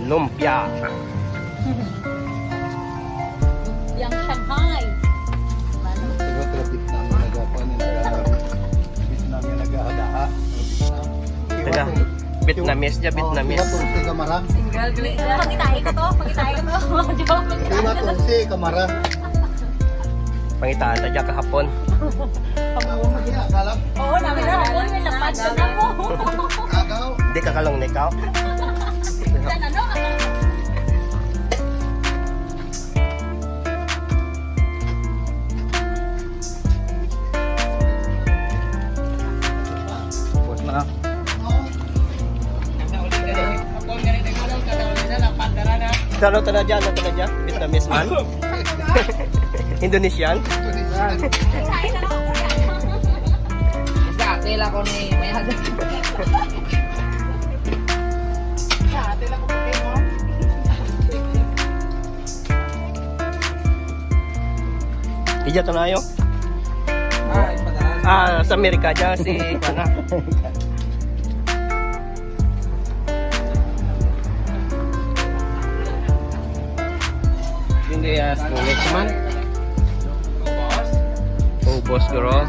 lumpia. Yang Shanghai. Taga Vietnamese dia, Vietnamese. Single geli. Pagitahe ko to. Joke. Lima tungsi kamara. Pangitaan tayo kahapon. Oo, namin na ako. May lapad ko na mo. Agaw. Di ka kalong nikaw. Yan ano? Buat na. Ano to na dyan? Vietnamese man? Indonesian? Pagitahe na ako. Tela ko ni may hada. Ija to na ayo? Ay, pataas. Sa Amerika dyan si Kana. Hindi next man. Oh, boss girl.